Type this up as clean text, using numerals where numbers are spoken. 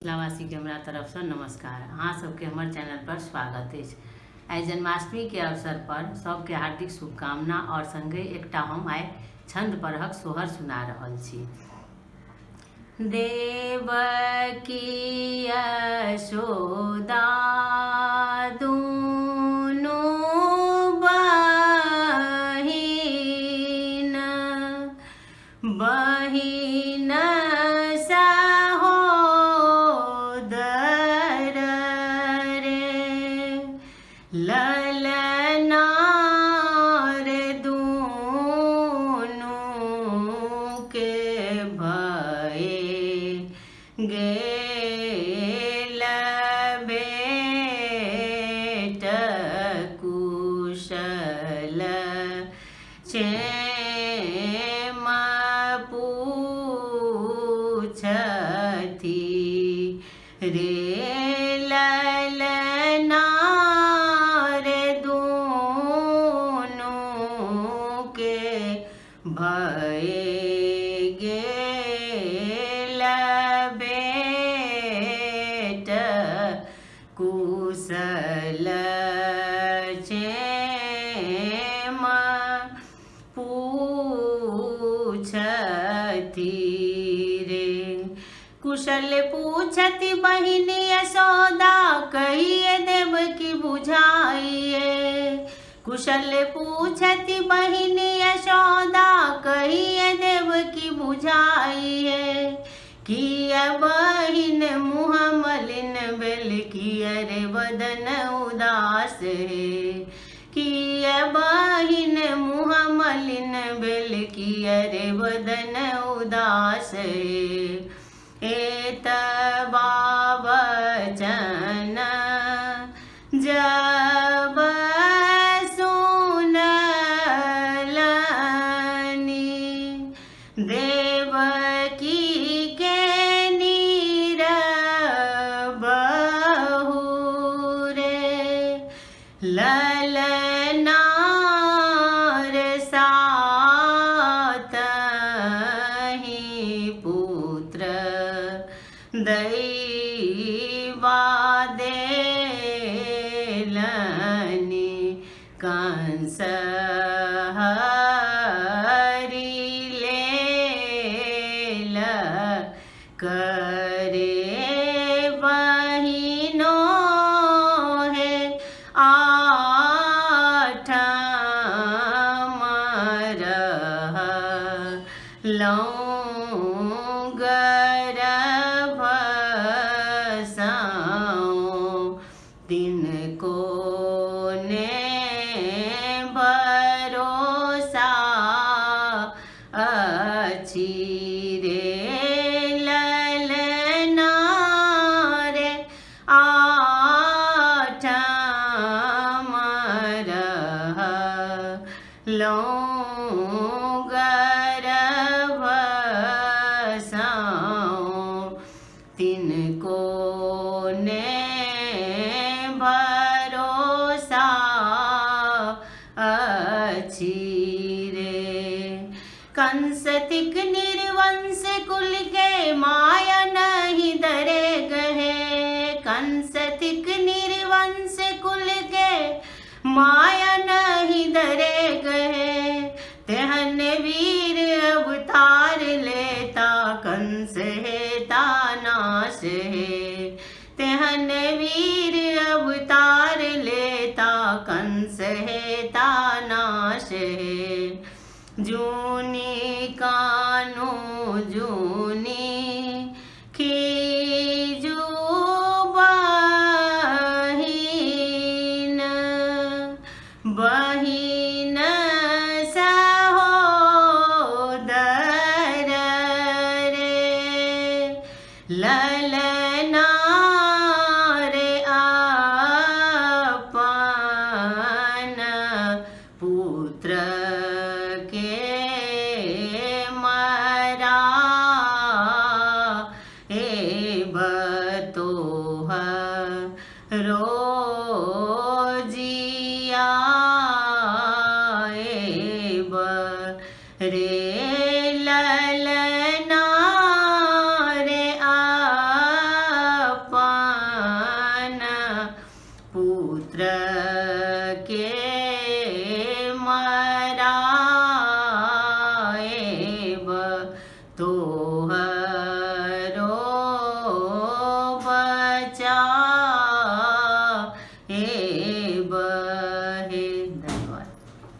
मिथिलावासी के हमरा तरफ से नमस्कार। अहाँ सबके हमर चैनल पर स्वागत अछि। आइ जन्माष्टमी के अवसर पर सबके हार्दिक शुभकामना और संगे एकटा हम आइ छंद परहक सोहर सुना रहल छी। देवकी यशोदा दुनू बहिन बहिन ललना रे दुनू के भये गेल बेट कुशल क्षेम पूछथि रे ललना भये गेल बेट कुशल क्षेम पूछथि रे। कुशल पूछति बहिनी यशोदा कहिए देवकी बुझाइए। कुशल पूछति बहिनी यशोदा कहिए देवकी बुझाइए। किया बहिन मुँह मलिन बेल किया रे बदन उदास है। किया बहिन मुँह मलिन बेल किया रे बदन उदास है। एत बावचन जब देवकी के नीर बहू रे ललना रे सातहि पुत्र दैवा देलनि कंस करे बहिनो है आठम रहलहुँ गर्भसं तिनको ने भरोसा अछि रे। लौं गर्भसं तिनको ने भरोसा अछि रे। कंस तिक निर्वंश कुल के माया नहीं डरे गहे। कंस तिक निर्वंश कुल के माया नहीं डरे गए। तेहन वीर अवतार लेता कंस हेता नाश है। तेहन वीर अवतार लेता कंस हेता नाश है। जूनी कानो जूनी